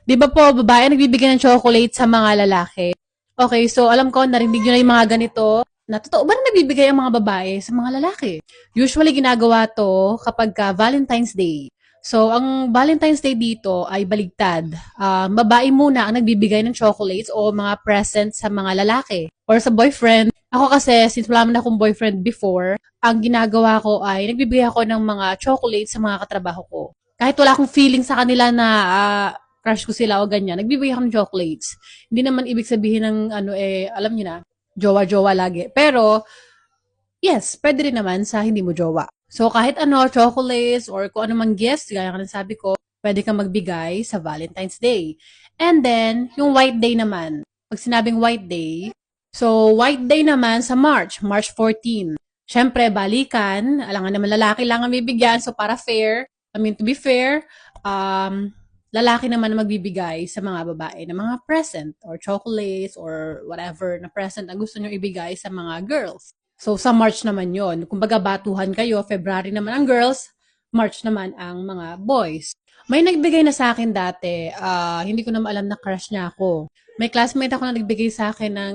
'Di ba po, babae nagbibigay ng chocolate sa mga lalaki? Okay, so alam ko narinig niyo na yung mga ganito, na totoo ba na nagbibigay ang mga babae sa mga lalaki? Usually ginagawa 'to kapagka Valentine's Day. So, ang Valentine's Day dito ay baligtad. Babae muna ang nagbibigay ng chocolates o mga presents sa mga lalaki or sa boyfriend. Ako kasi, since wala man akong boyfriend before, ang ginagawa ko ay nagbibigay ako ng mga chocolates sa mga katrabaho ko. Kahit wala akong feeling sa kanila na crush ko sila o ganyan, nagbibigay ako ng chocolates. Hindi naman ibig sabihin ng ano alam niyo na, jowa-jowa lagi. Pero, yes, pwede rin naman sa hindi mo jowa. So, kahit ano, chocolates or kung ano mang gifts, gaya ka ng sabi ko, pwede kang magbigay sa Valentine's Day. And then, yung White Day naman. Pag sinabing White Day, so White Day naman sa March 14. Siyempre, balikan. Alangan naman lalaki lang ang bibigyan. So, para fair, I mean, to be fair, lalaki naman ang magbibigay sa mga babae ng mga present or chocolates or whatever na present ang gusto nyo ibigay sa mga girls. So, sa March naman yon. Kumbaga, batuhan kayo. February naman ang girls. March naman ang mga boys. May nagbigay na sa akin dati. Hindi ko naman alam na crush niya ako. May classmate ako na nagbigay sa akin ng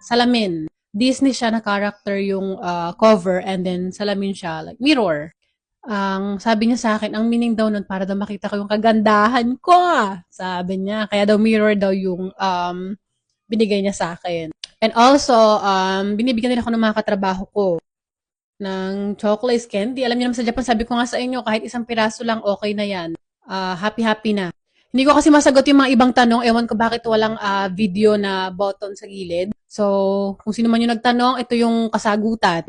salamin. Disney siya na character yung cover and then salamin siya, like mirror. Ang sabi niya sa akin, ang meaning daw nun para daw makita ko yung kagandahan ko. Sabi niya, kaya daw mirror daw yung binigay niya sa akin. And also, binibigyan din ako ng mga katrabaho ko ng chocolates, candy. Alam niyo naman sa Japan, sabi ko nga sa inyo, kahit isang piraso lang, okay na yan. Happy-happy na. Hindi ko kasi masagot yung mga ibang tanong. Ewan ko bakit walang video na button sa gilid. So, kung sino man yung nagtanong, ito yung kasagutan.